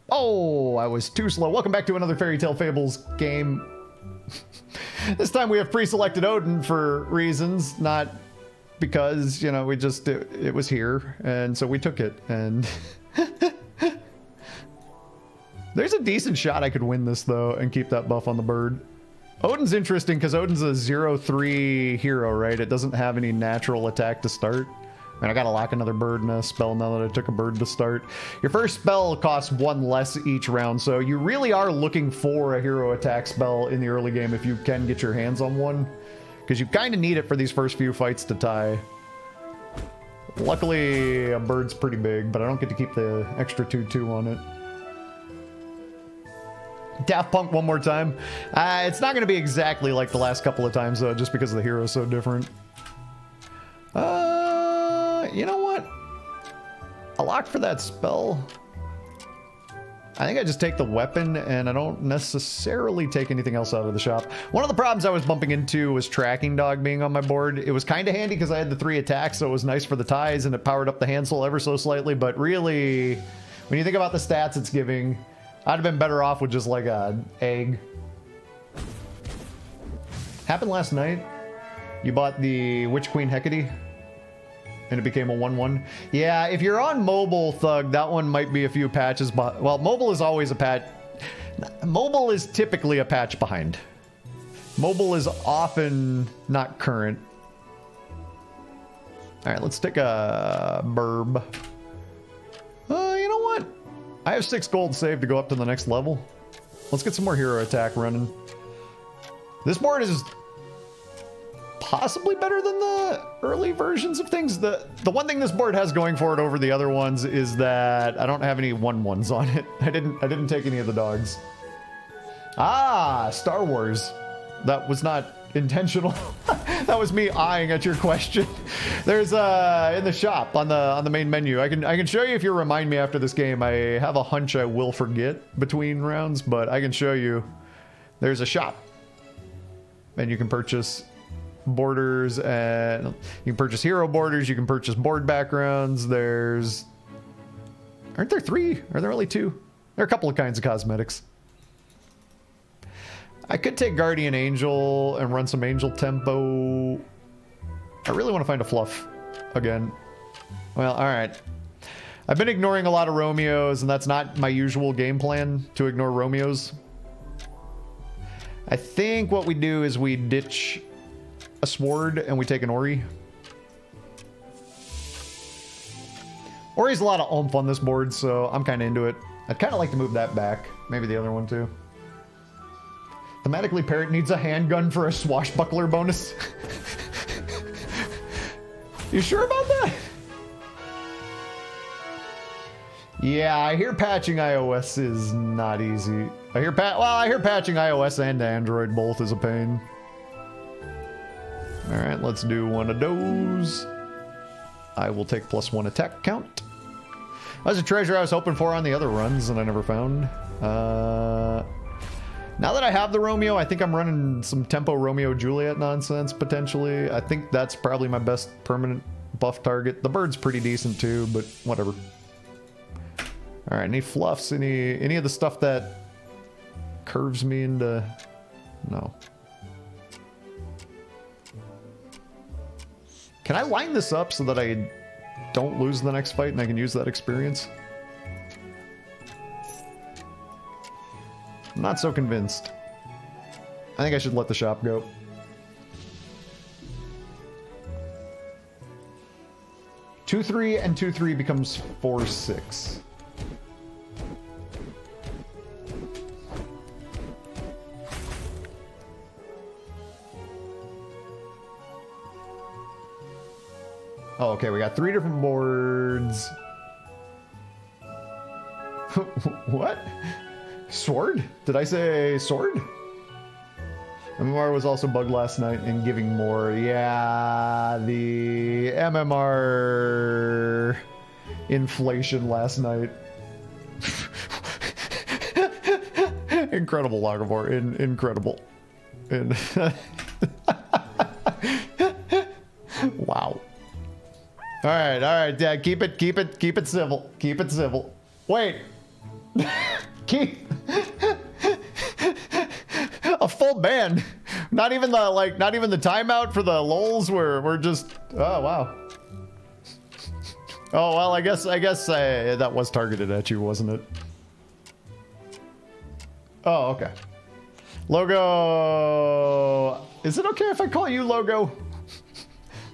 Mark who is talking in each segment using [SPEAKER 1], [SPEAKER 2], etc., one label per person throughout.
[SPEAKER 1] Oh, I was too slow. Welcome back to another Fairytale Fables game. This time we have pre-selected Odin for reasons, not because, you know, we just, it was here, and so we took it, and... There's a decent shot I could win this, though, and keep that buff on the bird. Odin's interesting, because Odin's a 0-3 hero, right? It doesn't have any natural attack to start. And I gotta lock another bird in a spell now that I took a bird to start. Your first spell costs 1 less each round, so you really are looking for a hero attack spell in the early game if you can get your hands on one. Because you kind of need it for these first few fights to tie. Luckily, a bird's pretty big, but I don't get to keep the extra 2/2 on it. Daft Punk one more time. It's not going to be exactly like the last couple of times, though, just because the hero's so different. You know what? I locked for that spell. I think I just take the weapon, and I don't necessarily take anything else out of the shop. One of the problems I was bumping into was Tracking Dog being on my board. It was kind of handy because I had the 3 attacks, so it was nice for the ties, and it powered up the handful ever so slightly, but really, when you think about the stats it's giving, I'd have been better off with just like an egg. Happened last night. You bought the Witch Queen Hecate, and it became a 1/1. Yeah, if you're on mobile, Thug, that one might be a few patches. But well, mobile is always a patch. Mobile is typically a patch behind. Mobile is often not current. All right, let's take a burb. You know what? I have 6 gold saved to go up to the next level. Let's get some more hero attack running. This board is possibly better than the early versions of things. The one thing this board has going for it over the other ones is that I don't have any 1/1s on it. I didn't take any of the dogs. Ah, Star Wars. That was not intentional. That was me eyeing at your question. There's in the shop on the main menu. I can show you if you remind me after this game. I have a hunch I will forget between rounds, but I can show you. There's a shop, and you can purchase borders, and you can purchase hero borders. You can purchase board backgrounds. Aren't there 3? Are there only 2? There are a couple of kinds of cosmetics. I could take Guardian Angel and run some Angel Tempo. I really want to find a fluff again. Well, all right. I've been ignoring a lot of Romeos, and that's not my usual game plan, to ignore Romeos. I think what we do is we ditch a sword and we take an Ori. Ori's a lot of oomph on this board, so I'm kind of into it. I'd kind of like to move that back. Maybe the other one too. Thematically, Parrot needs a handgun for a swashbuckler bonus. You sure about that? Yeah, I hear patching iOS is not easy. I hear patching iOS and Android both is a pain. All right, let's do one of those. I will take +1 attack count. That's a treasure I was hoping for on the other runs and I never found. Now that I have the Romeo, I think I'm running some Tempo Romeo Juliet nonsense, potentially. I think that's probably my best permanent buff target. The bird's pretty decent too, but whatever. All right, any fluffs, any of the stuff that curves me into... No. Can I line this up so that I don't lose the next fight and I can use that experience? I'm not so convinced. I think I should let the shop go. Two, 3, and 2, 3 becomes 4, 6. Oh, okay, we got 3 different boards. What? Sword? Did I say sword? MMR was also bugged last night and giving more. Yeah, the MMR inflation last night. Incredible, Lagavor. Incredible. Wow. All right, Dad. Keep it civil. Keep it civil. Wait. Keith. A full band. Not even the timeout for the lulz where we're just, oh wow. Oh well, I guess that was targeted at you, wasn't it? Oh, okay. Logo, is it okay if I call you Logo?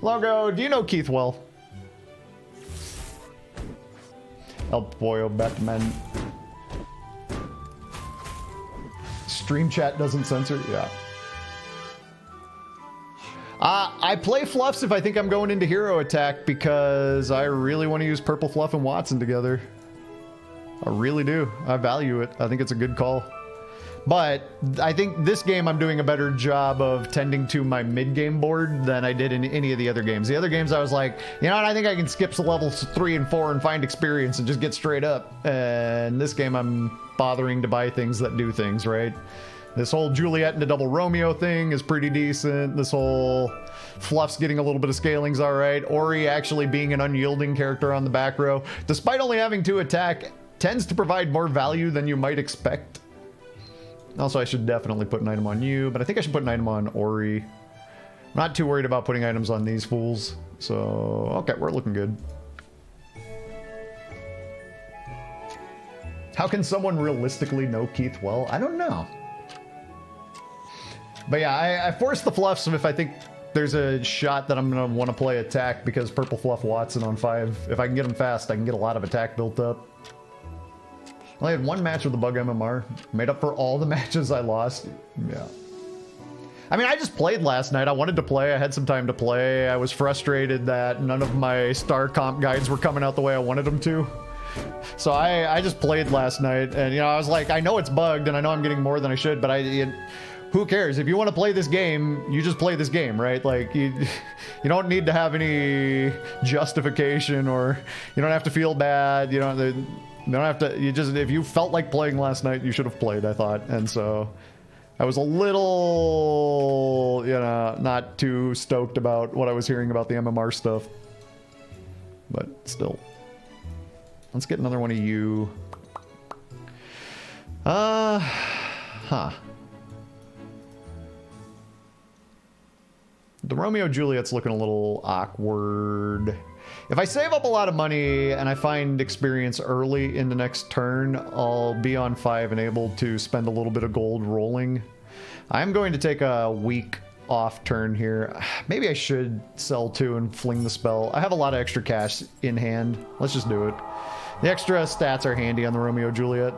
[SPEAKER 1] Logo, do you know Keith well? El Pollo Batman. Stream chat doesn't censor, yeah. I play Fluffs if I think I'm going into hero attack because I really want to use Purple Fluff and Watson together. I really do. I value it. I think it's a good call. But I think this game I'm doing a better job of tending to my mid-game board than I did in any of the other games. The other games I was like, you know what, I think I can skip to levels 3 and 4 and find experience and just get straight up. And this game I'm bothering to buy things that do things, right? This whole Juliet and a double Romeo thing is pretty decent. This whole Fluff's getting a little bit of scaling's all right. Ori actually being an unyielding character on the back row, despite only having 2 attack, tends to provide more value than you might expect. Also, I should definitely put an item on you, but I think I should put an item on Ori. I'm not too worried about putting items on these fools. So, okay, we're looking good. How can someone realistically know Keith well? I don't know. But yeah, I force the Fluffs if I think there's a shot that I'm going to want to play attack because Purple Fluff Watson on 5. If I can get him fast, I can get a lot of attack built up. I only had 1 match with the bug MMR. Made up for all the matches I lost. Yeah. I mean, I just played last night. I wanted to play. I had some time to play. I was frustrated that none of my star comp guides were coming out the way I wanted them to. So I just played last night. And, you know, I was like, I know it's bugged and I know I'm getting more than I should, but who cares? If you want to play this game, you just play this game, right? Like, you don't need to have any justification or you don't have to feel bad. You don't have to, if you felt like playing last night, you should have played, I thought. And so I was a little, you know, not too stoked about what I was hearing about the MMR stuff. But still. Let's get another one of you. The Romeo Juliet's looking a little awkward. If I save up a lot of money and I find experience early in the next turn, I'll be on 5 and able to spend a little bit of gold rolling. I'm going to take a week off turn here. Maybe I should sell 2 and fling the spell. I have a lot of extra cash in hand. Let's just do it. The extra stats are handy on the Romeo Juliet.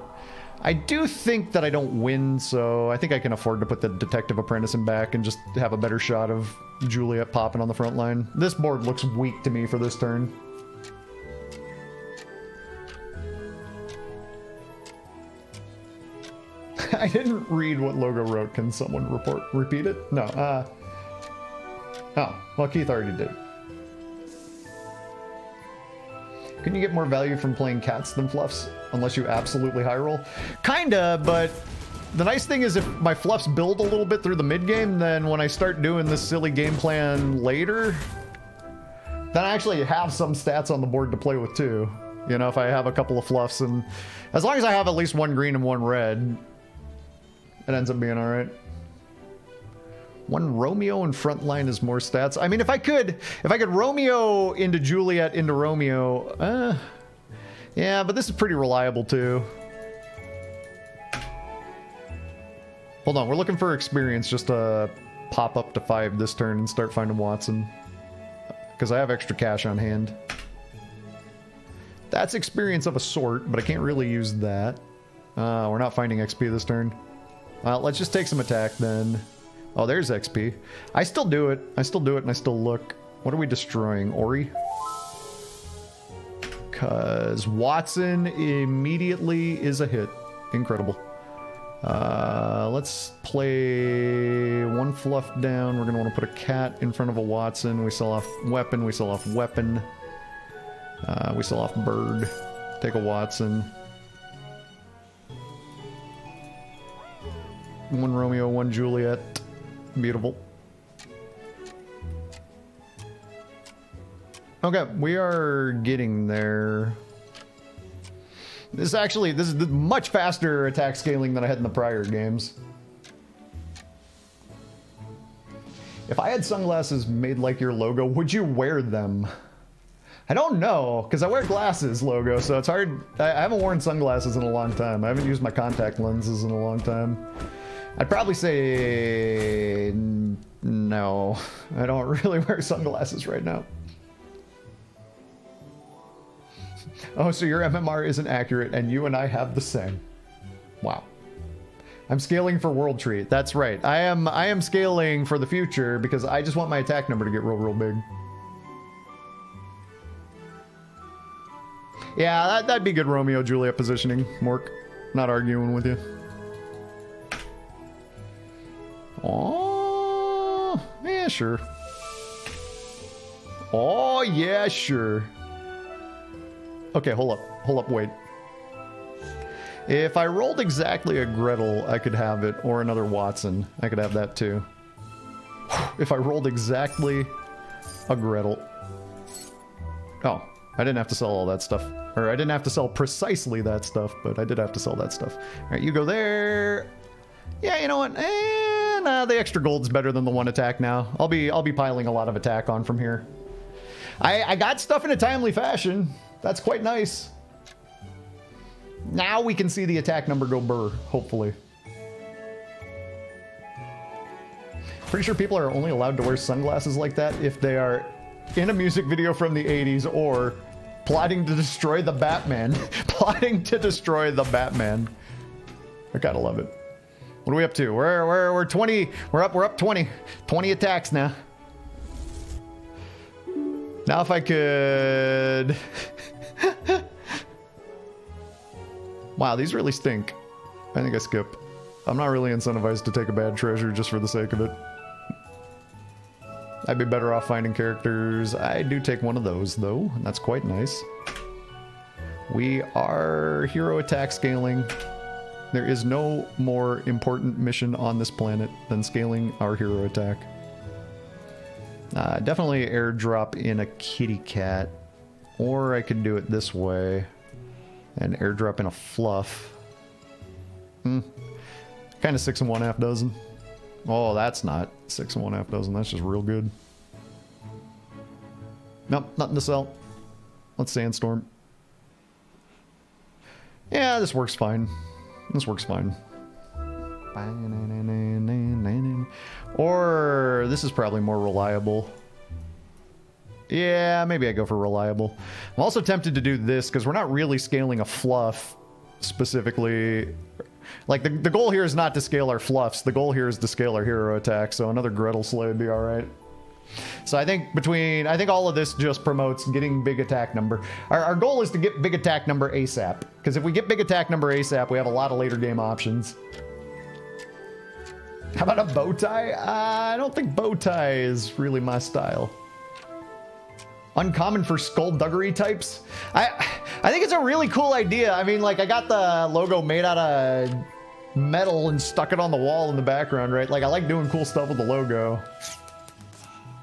[SPEAKER 1] I do think that I don't win, so I think I can afford to put the Detective Apprentice in back and just have a better shot of Juliet popping on the front line. This board looks weak to me for this turn. I didn't read what Logo wrote. Can someone repeat it? No. Oh, well, Keith already did. Can you get more value from playing cats than Fluffs? Unless you absolutely high roll? Kinda, but the nice thing is if my Fluffs build a little bit through the mid game, then when I start doing this silly game plan later, then I actually have some stats on the board to play with too. You know, if I have a couple of Fluffs, and as long as I have at least 1 green and 1 red, it ends up being all right. 1 Romeo in front line is more stats. I mean, if I could Romeo into Juliet into Romeo, yeah, but this is pretty reliable too. Hold on, we're looking for experience just to pop up to 5 this turn and start finding Watson. Because I have extra cash on hand. That's experience of a sort, but I can't really use that. We're not finding XP this turn. Well, let's just take some attack then. Oh, there's XP. I still do it. I still do it and I still look. What are we destroying? Ori? Because Watson immediately is a hit. Incredible. Let's play 1 Fluff down. We're going to want to put a cat in front of a Watson. We sell off weapon. We sell off weapon. We sell off bird. Take a Watson. 1 Romeo, 1 Juliet. Beautiful. Okay, we are getting there. This is much faster attack scaling than I had in the prior games. If I had sunglasses made like your logo, would you wear them? I don't know, because I wear glasses, logo, so it's hard. I haven't worn sunglasses in a long time. I haven't used my contact lenses in a long time. I'd probably say no. I don't really wear sunglasses right now. Oh, so your MMR isn't accurate, and you and I have the same. Wow. I'm scaling for World Treat. That's right. I am scaling for the future because I just want my attack number to get real big. Yeah, that'd be good Romeo Juliet positioning, Mork. Not arguing with you. Oh, yeah, sure. Oh, yeah, sure. Okay, hold up, wait. If I rolled exactly a Gretel, I could have it, or another Watson. I could have that too. If I rolled exactly a Gretel. Oh, I didn't have to sell all that stuff. Or I didn't have to sell precisely that stuff, but I did have to sell that stuff. All right, you go there. Yeah, you know what? Nah, the extra gold's better than the one attack now. I'll be piling a lot of attack on from here. I got stuff in a timely fashion. That's quite nice. Now we can see the attack number go burr, hopefully. Pretty sure people are only allowed to wear sunglasses like that if they are in a music video from the 80s or plotting to destroy the Batman. Plotting to destroy the Batman. I gotta love it. What are we up to? We're 20. We're up 20. 20 attacks now. Now if I could... Wow, these really stink. I think I skip. I'm not really incentivized to take a bad treasure just for the sake of it. I'd be better off finding characters. I do take one of those, though, and that's quite nice. We are hero attack scaling. There is no more important mission on this planet than scaling our hero attack. Definitely airdrop in a kitty cat. Or I could do it this way. And airdrop in a fluff. Kind of 6 1/2 dozen. Oh, that's not 6 1/2 dozen. That's just real good. Nope, nothing to sell. Let's sandstorm. Yeah, this works fine. This works fine. Or this is probably more reliable. Yeah, maybe I go for reliable. I'm also tempted to do this because we're not really scaling a fluff specifically. Like, the goal here is not to scale our fluffs. The goal here is to scale our hero attack, so another Gretel Slay would be alright. So I think all of this just promotes getting big attack number. Our goal is to get big attack number ASAP. Because if we get big attack number ASAP, we have a lot of later game options. How about a bow tie? I don't think bow tie is really my style. Uncommon for skullduggery types. I think it's a really cool idea. I mean, like, I got the logo made out of metal and stuck it on the wall in the background, right? Like, I like doing cool stuff with the logo.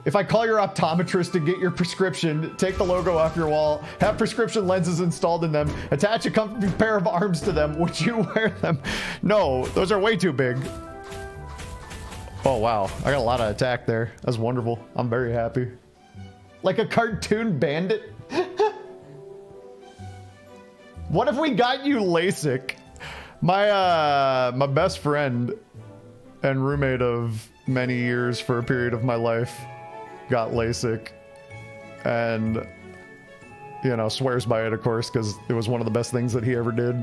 [SPEAKER 1] If I call your optometrist to get your prescription, take the logo off your wall, have prescription lenses installed in them, attach a comfy pair of arms to them, would you wear them? No, those are way too big. Oh, wow. I got a lot of attack there. That's wonderful. I'm very happy. Like a cartoon bandit? What if we got you LASIK? My best friend and roommate of many years for a period of my life got LASIK. And, you know, swears by it, of course, because it was one of the best things that he ever did.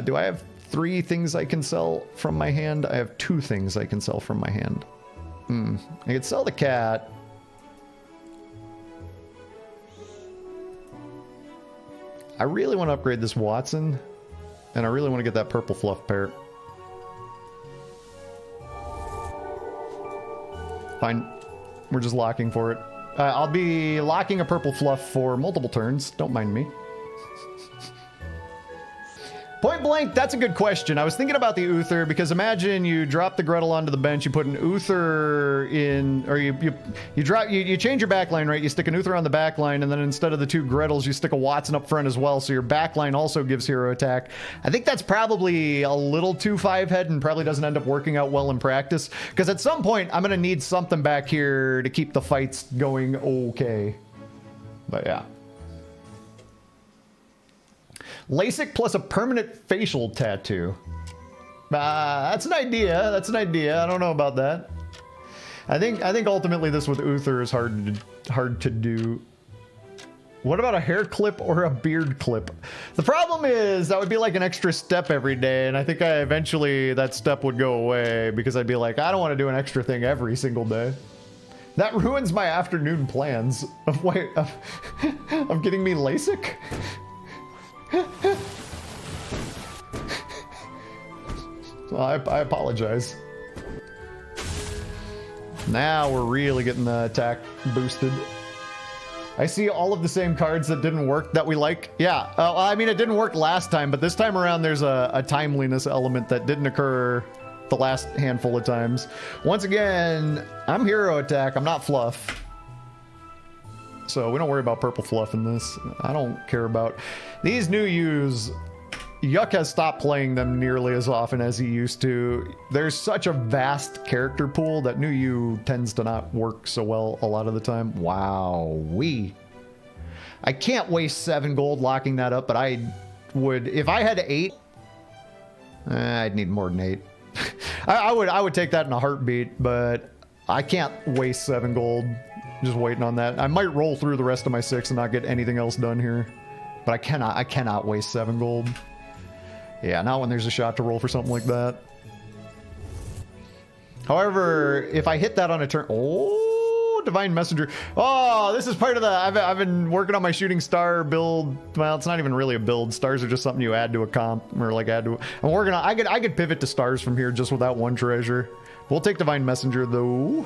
[SPEAKER 1] Do I have 3 things I can sell from my hand? I have 2 things I can sell from my hand. I could sell the cat. I really want to upgrade this Watson. And I really want to get that purple fluff parrot. Fine. We're just locking for it. I'll be locking a purple fluff for multiple turns. Don't mind me. Point blank, that's a good question. I was thinking about the Uther because imagine you drop the Gretel onto the bench, you put an Uther in, or you change your backline, right? You stick an Uther on the backline, and then instead of the two Gretels, you stick a Watson up front as well, so your backline also gives hero attack. I think that's probably a little too 5-head and probably doesn't end up working out well in practice, because at some point, I'm going to need something back here to keep the fights going okay. But yeah. LASIK plus a permanent facial tattoo. That's an idea. That's an idea. I don't know about that. I think ultimately this with Uther is hard to do. What about a hair clip or a beard clip? The problem is that would be like an extra step every day, and I think eventually that step would go away because I'd be like, I don't want to do an extra thing every single day. That ruins my afternoon plans of getting me LASIK. I apologize. Now we're really getting the attack boosted. I see all of the same cards that didn't work that we like. Yeah, I mean, it didn't work last time, but this time around there's a timeliness element that didn't occur the last handful of times. Once again, I'm hero attack, I'm not fluff. So we don't worry about purple fluff in this. I don't care about these new U's. Yuck has stopped playing them nearly as often as he used to. There's such a vast character pool that new U tends to not work so well a lot of the time. Wow, I can't waste 7 gold locking that up, but I would, if I had 8, I'd need more than 8. I would take that in a heartbeat, but I can't waste 7 gold. Just waiting on that. I might roll through the rest of my 6 and not get anything else done here. But I cannot waste 7 gold. Yeah, not when there's a shot to roll for something like that. However, if I hit that on a turn... Oh, Divine Messenger. Oh, this is part of the... I've been working on my Shooting Star build. Well, it's not even really a build. Stars are just something you add to a comp. Or like add to... I'm working on... I could pivot to stars from here just without 1 treasure. We'll take Divine Messenger, though.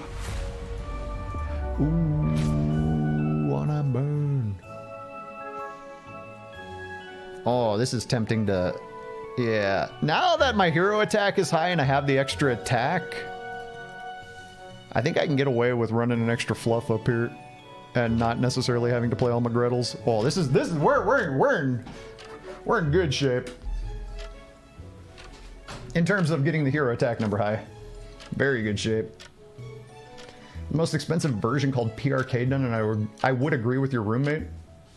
[SPEAKER 1] Ooh, wanna burn. Oh, this is tempting to... Yeah. Now that my hero attack is high and I have the extra attack, I think I can get away with running an extra fluff up here and not necessarily having to play all my Gretels. Oh, this is we're in good shape in terms of getting the hero attack number high. Very good shape. The most expensive version called PRK done, and I would agree with your roommate.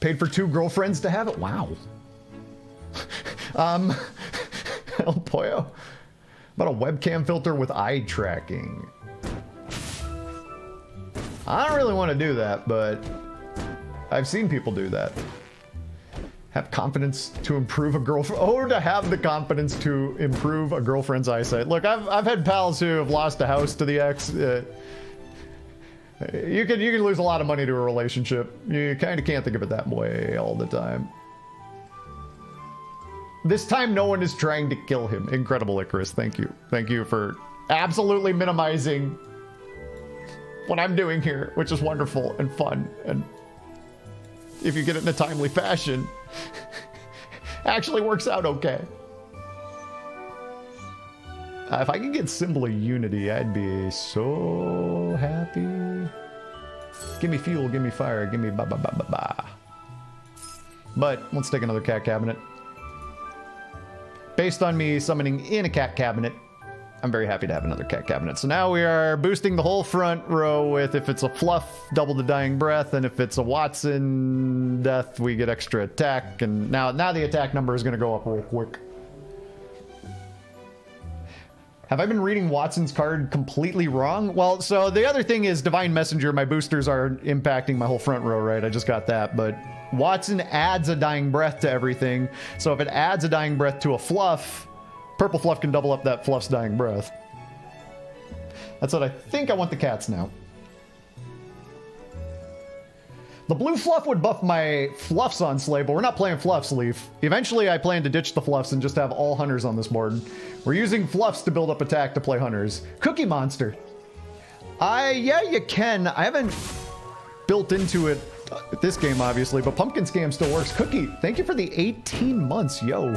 [SPEAKER 1] Paid for 2 girlfriends to have it. Wow. El Pollo. About a webcam filter with eye tracking. I don't really want to do that, but I've seen people do that. Have confidence to improve a girlfriend. Oh, to have the confidence to improve a girlfriend's eyesight. Look, I've had pals who have lost a house to the ex. You can lose a lot of money to a relationship. You kind of can't think of it that way all the time. This time, no one is trying to kill him. Incredible, Icarus. Thank you. Thank you for absolutely minimizing what I'm doing here, which is wonderful and fun. And if you get it in a timely fashion, actually works out okay. If I could get Symbol of Unity, I'd be so happy. Give me fuel, give me fire, give me ba-ba-ba-ba-ba. But let's take another cat cabinet. Based on me summoning in a cat cabinet, I'm very happy to have another cat cabinet. So now we are boosting the whole front row with, if it's a fluff, double the dying breath, and if it's a Watson death, we get extra attack. And now the attack number is going to go up real quick. Have I been reading Watson's card completely wrong? Well, so the other thing is Divine Messenger, my boosters are impacting my whole front row, right? I just got that, but Watson adds a dying breath to everything. So if it adds a dying breath to a fluff, purple fluff can double up that fluff's dying breath. That's what I think I want the cats now. The blue fluff would buff my fluffs on Slay, but we're not playing fluffs, Leaf. Eventually, I plan to ditch the fluffs and just have all hunters on this board. We're using fluffs to build up attack to play hunters. Cookie Monster. Yeah, you can. I haven't built into it this game, obviously, but Pumpkin Scam still works. Cookie, thank you for the 18 months, yo.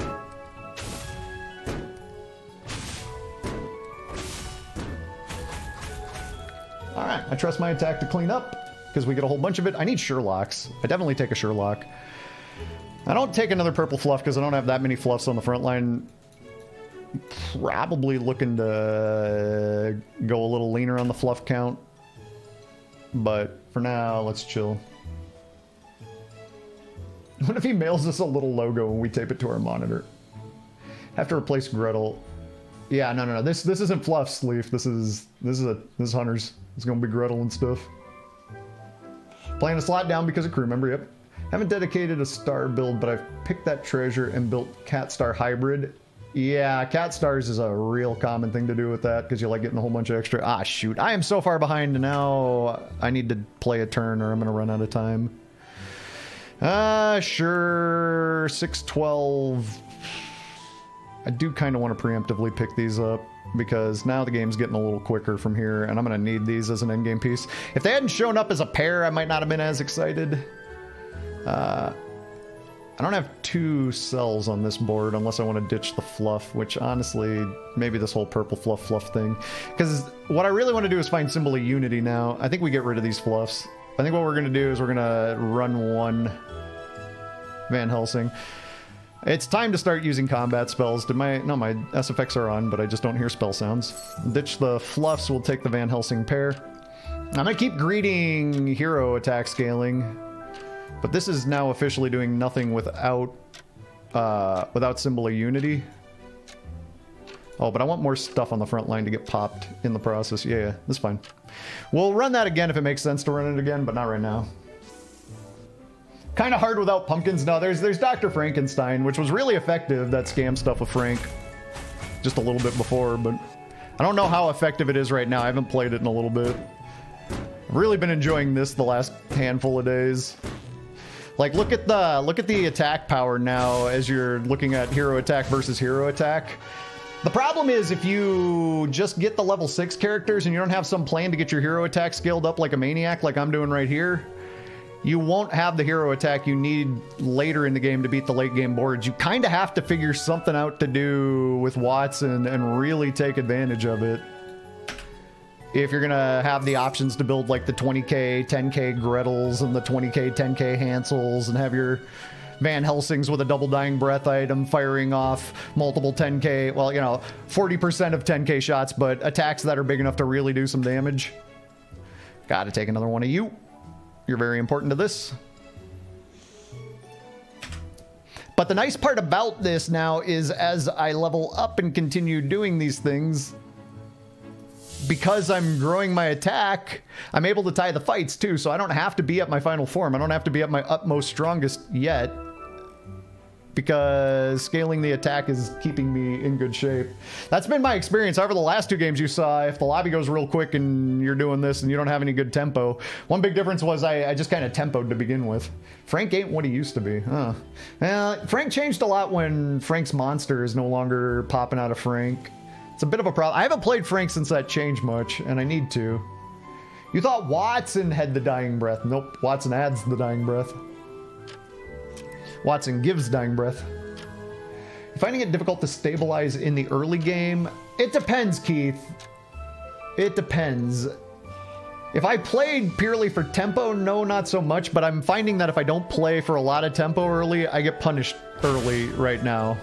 [SPEAKER 1] I trust my attack to clean up because we get a whole bunch of it. I need Sherlocks. I definitely take a Sherlock. I don't take another purple fluff because I don't have that many fluffs on the front line. Probably looking to go a little leaner on the fluff count. But for now, let's chill. What if he mails us a little logo and we tape it to our monitor? Have to replace Gretel. Yeah, no. This isn't Fluff's Leaf. This is Hunter's. It's gonna be Gretel and stuff. Playing a slot down because of crew member. Yep. Haven't dedicated a star build, but I've picked that treasure and built Cat Star Hybrid. Yeah, Cat Stars is a real common thing to do with that because you like getting a whole bunch of extra. Ah, shoot! I am so far behind now. I need to play a turn or I'm gonna run out of time. Sure. 6-12. I do kind of want to preemptively pick these up because now the game's getting a little quicker from here and I'm going to need these as an endgame piece. If they hadn't shown up as a pair, I might not have been as excited. I don't have 2 cells on this board unless I want to ditch the fluff, which honestly, maybe this whole purple fluff thing. Because what I really want to do is find Symbol of Unity now. I think we get rid of these fluffs. I think what we're going to do is we're going to run 1 Van Helsing. It's time to start using combat spells. My SFX are on, but I just don't hear spell sounds. Ditch the fluffs, we'll take the Van Helsing pair. I'm gonna keep greeting hero attack scaling, but this is now officially doing nothing without Symbol of Unity. Oh, but I want more stuff on the front line to get popped in the process. Yeah, that's fine. We'll run that again if it makes sense to run it again, but not right now. Kind of hard without pumpkins. No, there's Dr. Frankenstein, which was really effective, that scam stuff with Frank. Just a little bit before, but I don't know how effective it is right now. I haven't played it in a little bit. I've really been enjoying this the last handful of days. Like, look at the attack power now as you're looking at hero attack versus hero attack. The problem is if you just get the level 6 characters and you don't have some plan to get your hero attack scaled up like a maniac like I'm doing right here, you won't have the hero attack you need later in the game to beat the late game boards. You kind of have to figure something out to do with Watson and really take advantage of it. If you're gonna have the options to build like the 20k, 10k Gretels and the 20k, 10k Hansels and have your Van Helsings with a double dying breath item firing off multiple 10k, well, you know, 40% of 10k shots, but attacks that are big enough to really do some damage. Gotta take another one of you. You're very important to this. But the nice part about this now is as I level up and continue doing these things, because I'm growing my attack, I'm able to tie the fights too, so I don't have to be at my final form. I don't have to be at my utmost strongest yet, because scaling the attack is keeping me in good shape. That's been my experience. However, the last 2 games you saw, if the lobby goes real quick and you're doing this and you don't have any good tempo, one big difference was I just kind of tempoed to begin with. Frank ain't what he used to be. Huh. Frank changed a lot when Frank's monster is no longer popping out of Frank. It's a bit of a problem. I haven't played Frank since that changed much, and I need to. You thought Watson had the dying breath. Nope, Watson adds the dying breath. Watson gives dying breath. You're finding it difficult to stabilize in the early game? It depends, Keith. It depends. If I played purely for tempo, no, not so much, but I'm finding that if I don't play for a lot of tempo early, I get punished early right now.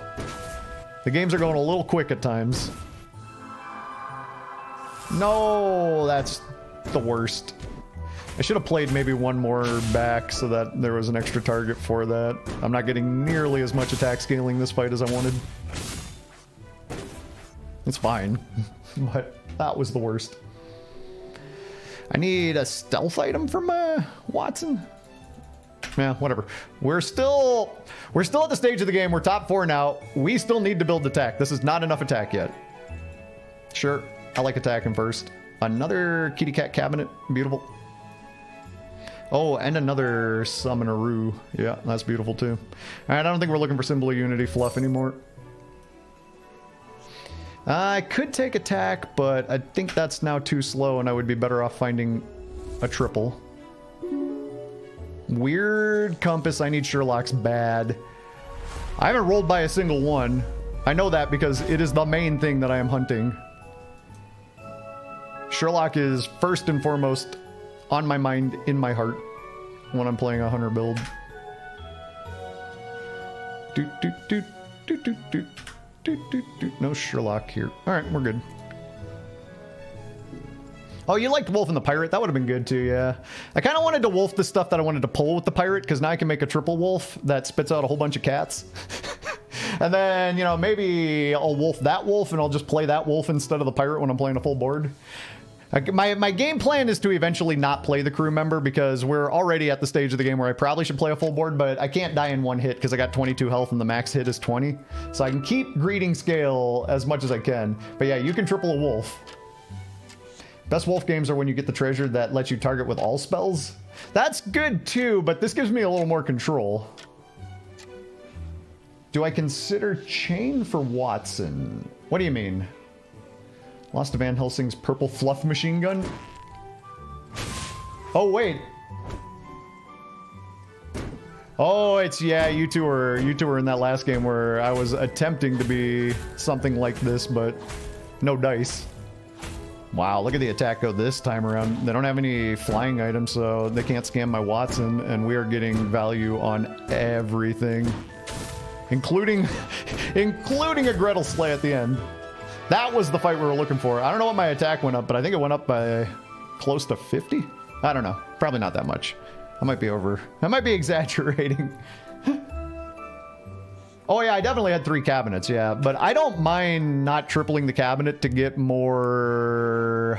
[SPEAKER 1] The games are going a little quick at times. No, that's the worst. I should have played maybe one more back so that there was an extra target for that. I'm not getting nearly as much attack scaling this fight as I wanted. It's fine, but that was the worst. I need a stealth item from Watson. Yeah, whatever. We're still at the stage of the game. We're top 4 now. We still need to build attack. This is not enough attack yet. Sure, I like attacking first. Another kitty cat cabinet. Beautiful. Oh, and another summoneroo. Yeah, that's beautiful too. Alright, I don't think we're looking for Symbol of Unity fluff anymore. I could take attack, but I think that's now too slow and I would be better off finding a triple. Weird compass. I need Sherlock's bad. I haven't rolled by a single one. I know that because it is the main thing that I am hunting. Sherlock is first and foremost on my mind, in my heart, when I'm playing a hunter build. No Sherlock here. Alright, we're good. Oh, you liked Wolf and the Pirate? That would have been good too, yeah. I kind of wanted to wolf the stuff that I wanted to pull with the Pirate, because now I can make a triple wolf that spits out a whole bunch of cats. And then, you know, maybe I'll wolf that wolf and I'll just play that wolf instead of the Pirate when I'm playing a full board. My game plan is to eventually not play the crew member, because we're already at the stage of the game where I probably should play a full board, but I can't die in one hit because I got 22 health and the max hit is 20. So I can keep greeting scale as much as I can. But yeah, you can triple a wolf. Best wolf games are when you get the treasure that lets you target with all spells. That's good too, but this gives me a little more control. Do I consider Chain for Watson? What do you mean? Lost to Van Helsing's purple fluff machine gun? Oh, wait. Oh, it's, yeah, you two were in that last game where I was attempting to be something like this, but no dice. Wow, look at the attack go this time around. They don't have any flying items, so they can't scam my Watson, and we are getting value on everything. Including a Gretel slay at the end. That was the fight we were looking for. I don't know what my attack went up, but I think it went up by close to 50? I don't know. Probably not that much. I might be exaggerating. Oh yeah, I definitely had 3 cabinets, yeah. But I don't mind not tripling the cabinet to get more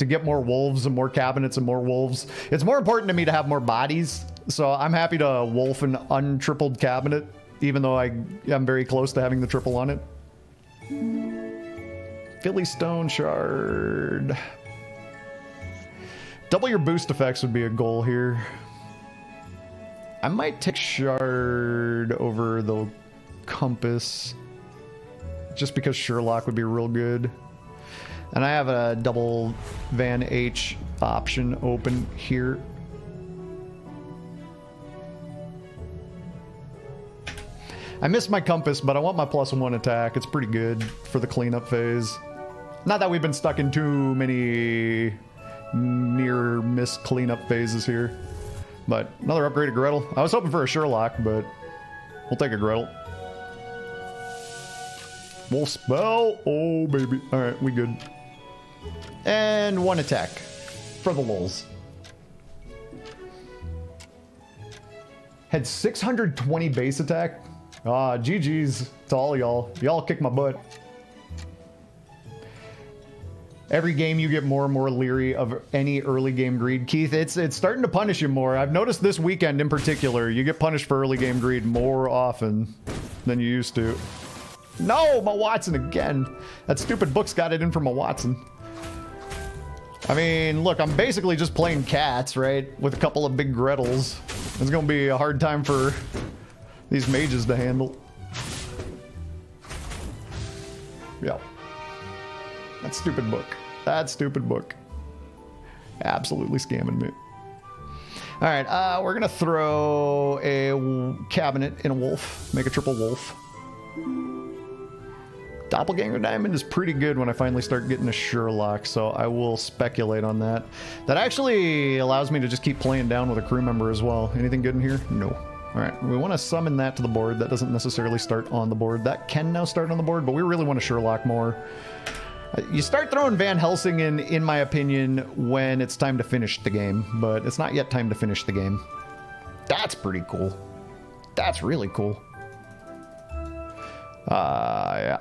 [SPEAKER 1] wolves and more cabinets and more wolves. It's more important to me to have more bodies, so I'm happy to wolf an untripled cabinet, even though I'm very close to having the triple on it. Philly Stone Shard. Double your boost effects would be a goal here. I might take Shard over the Compass, just because Sherlock would be real good. And I have a double Van H option open here. I missed my Compass, but I want my +1 attack. It's pretty good for the cleanup phase. Not that we've been stuck in too many near miss cleanup phases here. But another upgraded Gretel. I was hoping for a Sherlock, but we'll take a Gretel. Wolf spell. Oh, baby. All right, we good. And 1 attack for the lulz. Had 620 base attack. Ah, GG's to all y'all. Y'all kick my butt. Every game you get more and more leery of any early game greed. Keith, it's starting to punish you more. I've noticed this weekend in particular, you get punished for early game greed more often than you used to. No, my Watson again. That stupid book's got it in for my Watson. I mean, look, I'm basically just playing cats, right? With a couple of big Gretels. It's gonna be a hard time for these mages to handle. Yeah. That stupid book. That stupid book. Absolutely scamming me. Alright, we're gonna throw a cabinet in a wolf. Make a triple wolf. Doppelganger Diamond is pretty good when I finally start getting a Sherlock, so I will speculate on that. That actually allows me to just keep playing down with a crew member as well. Anything good in here? No. Alright, we want to summon that to the board. That doesn't necessarily start on the board. That can now start on the board, but we really want to Sherlock more. You start throwing Van Helsing in my opinion, when it's time to finish the game, but it's not yet time to finish the game. That's pretty cool. That's really cool. Yeah.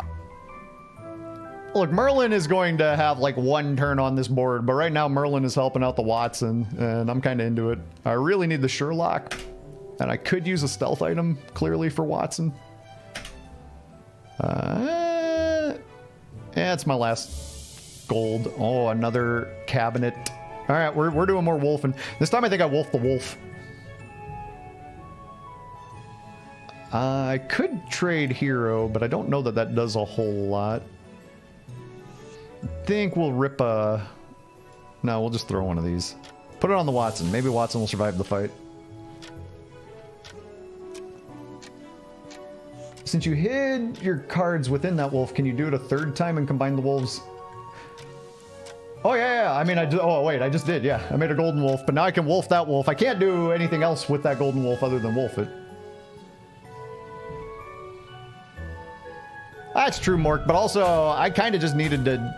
[SPEAKER 1] Look, Merlin is going to have like 1 turn on this board, but right now Merlin is helping out the Watson, and I'm kind of into it. I really need the Sherlock. And I could use a stealth item, clearly, for Watson. Yeah, it's my last gold. Oh, another cabinet. All right, we're doing more wolfing. This time I think I wolfed the wolf. I could trade hero, but I don't know that that does a whole lot. I think we'll rip a... No, we'll just throw one of these. Put it on the Watson. Maybe Watson will survive the fight. Since you hid your cards within that wolf, can you do it a 3rd time and combine the wolves? Oh, yeah. I mean, oh, wait, I just did. Yeah, I made a golden wolf, but now I can wolf that wolf. I can't do anything else with that golden wolf other than wolf it. That's true, Mork, but also I kind of just needed to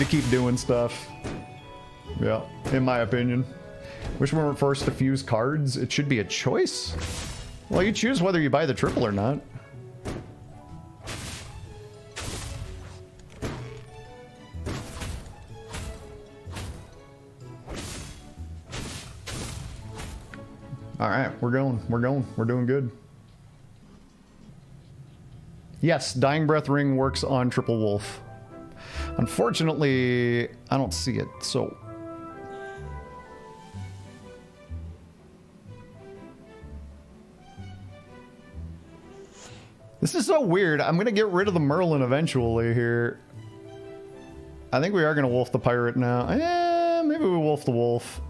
[SPEAKER 1] keep doing stuff. Yeah, in my opinion. Wish we weren't forced to fuse cards. It should be a choice. Well, you choose whether you buy the triple or not. All right, we're doing good. Yes, Dying Breath Ring works on Triple Wolf. Unfortunately, I don't see it, so... This is so weird. I'm gonna get rid of the Merlin eventually here. I think we are gonna wolf the pirate now. Maybe we wolf the wolf.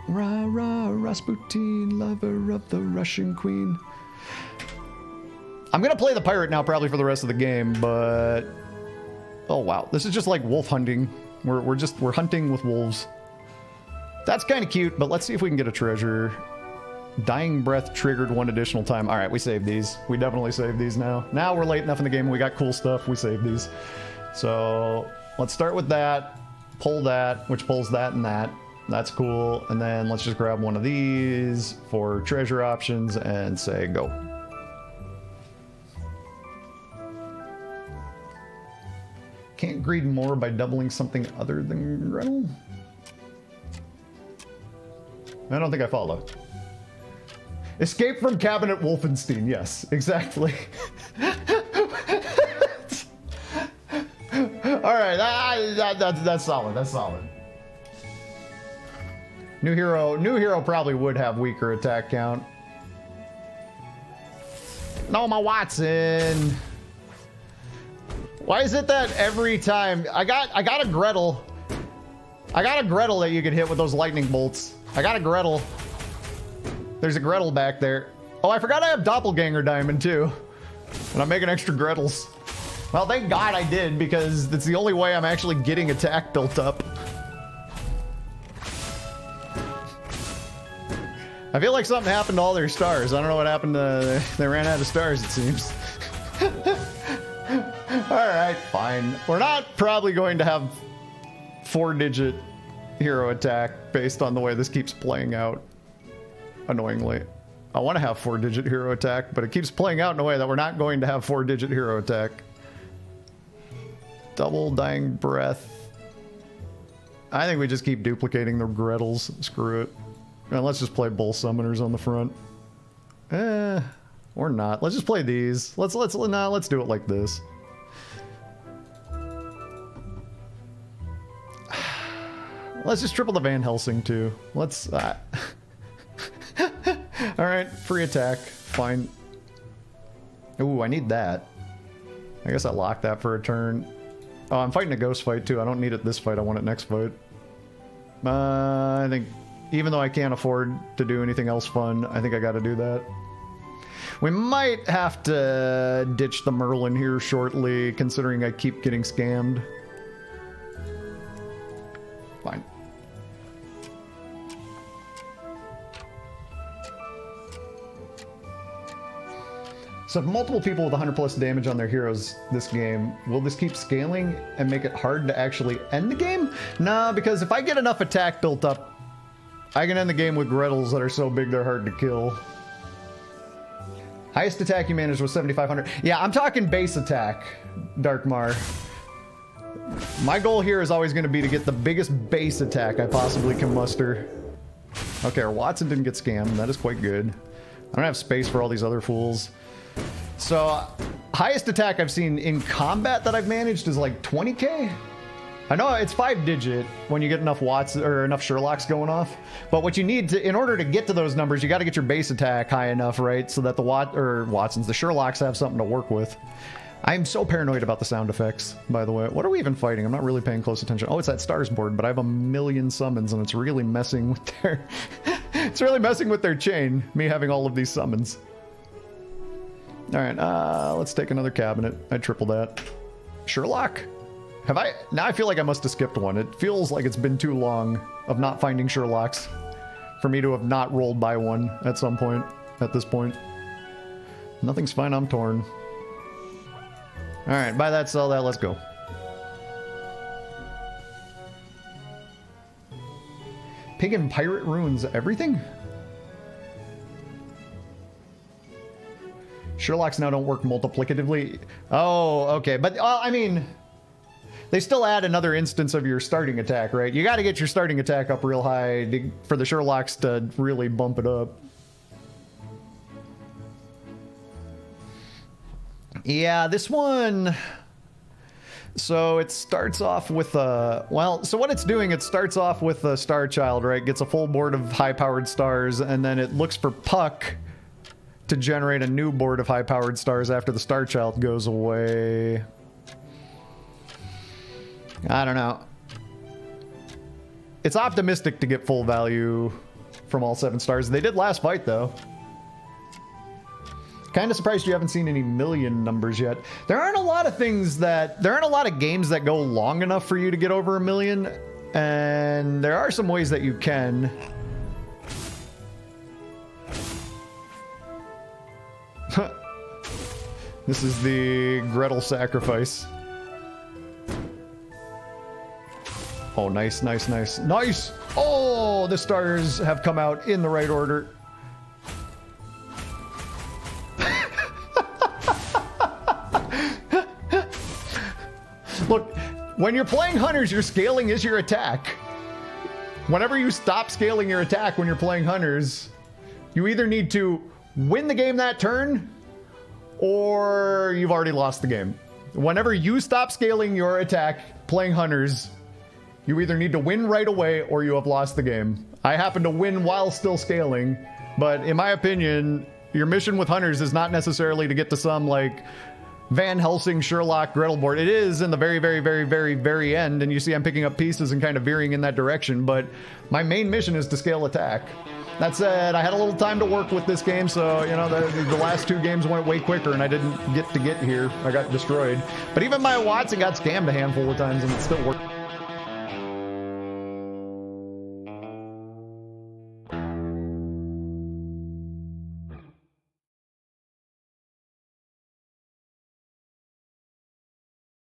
[SPEAKER 1] Rah, rah, Rasputin, lover of the Russian queen. I'm gonna play the pirate now probably for the rest of the game, but... Oh, wow. This is just like wolf hunting. We're hunting with wolves. That's kind of cute, but let's see if we can get a treasure. Dying Breath triggered one additional time. All right, we saved these. We definitely saved these now. Now we're late enough in the game. We got cool stuff. We saved these. So let's start with that. Pull that, which pulls that and that. That's cool. And then let's just grab one of these for treasure options and say go. Can't greed more by doubling something other than Gretel? I don't think I follow. Escape from Cabinet Wolfenstein. Yes, exactly. All right, that's solid. That's solid. New hero probably would have weaker attack count. No, my Watson. Why is it that every time I got a Gretel? I got a Gretel that you could hit with those lightning bolts. I got a Gretel. There's a Gretel back there. Oh, I forgot I have Doppelganger Diamond too. And I'm making extra Gretels. Well, thank God I did, because that's the only way I'm actually getting attack built up. I feel like something happened to all their stars. I don't know what happened to... They ran out of stars, it seems. Alright, fine. We're not probably going to have 4-digit hero attack based on the way this keeps playing out. Annoyingly. I want to have 4-digit hero attack, but it keeps playing out in a way that we're not going to have 4-digit hero attack. Double Dying Breath. I think we just keep duplicating the Gretels. Screw it. And let's just play Bull Summoners on the front. Or not. Let's just play these. Let's do it like this. Let's just triple the Van Helsing too. Let's Alright, free attack. Fine. Ooh, I need that. I guess I locked that for a turn. Oh, I'm fighting a ghost fight too. I don't need it this fight. I want it next fight. I think even though I can't afford to do anything else fun, I think I gotta do that. We might have to ditch the Merlin here shortly, considering I keep getting scammed. Fine. So if multiple people with 100 plus damage on their heroes this game, will this keep scaling and make it hard to actually end the game? Nah, because if I get enough attack built up, I can end the game with Gretels that are so big they're hard to kill. Highest attack you managed was 7,500. Yeah, I'm talking base attack, Darkmar. My goal here is always going to be to get the biggest base attack I possibly can muster. Okay, our Watson didn't get scammed. That is quite good. I don't have space for all these other fools. So, highest attack I've seen in combat that I've managed is like 20k. I know it's 5-digit when you get enough Watts or enough Sherlocks going off, but what you need to, in order to get to those numbers, you got to get your base attack high enough, right? So that the Watsons, the Sherlocks have something to work with. I'm so paranoid about the sound effects, by the way. What are we even fighting? I'm not really paying close attention. Oh, it's that stars board, but I have a million summons and it's really messing with their, it's really messing with their chain, me having all of these summons. All right, let's take another cabinet. I tripled that. Sherlock? Have I? Now I feel like I must have skipped one. It feels like it's been too long of not finding Sherlocks for me to have not rolled by one at some point, at this point. Nothing's fine, I'm torn. All right, buy that, sell that, let's go. Pig and pirate ruins everything? Sherlocks now don't work multiplicatively. Oh, okay. But, I mean, they still add another instance of your starting attack, right? You got to get your starting attack up real high for the Sherlocks to really bump it up. Yeah, this one... So it starts off with a... Well, so what it's doing, it starts off with a Star Child, right? Gets a full board of high-powered stars, and then it looks for Puck to generate a new board of high-powered stars after the Star Child goes away. I don't know. It's optimistic to get full value from all 7 stars. They did last fight, though. Kind of surprised you haven't seen any million numbers yet. There aren't a lot of things that... There aren't a lot of games that go long enough for you to get over 1 million. And there are some ways that you can. This is the Gretel sacrifice. Oh, nice, nice, nice. Nice! Oh, the stars have come out in the right order. Look, when you're playing hunters, your scaling is your attack. Whenever you stop scaling your attack when you're playing hunters, you either need to win the game that turn, or you've already lost the game. Whenever you stop scaling your attack playing hunters, you either need to win right away or you have lost the game. I happen to win while still scaling, but in my opinion, your mission with hunters is not necessarily to get to some, like, Van Helsing, Sherlock, Gretel board. It is in the very, very, very, very, very end, and you see I'm picking up pieces and kind of veering in that direction, but my main mission is to scale attack. That said, I had a little time to work with this game, so, you know, the last 2 games went way quicker, and I didn't get to get here. I got destroyed. But even my Watson got scammed a handful of times, and it still worked.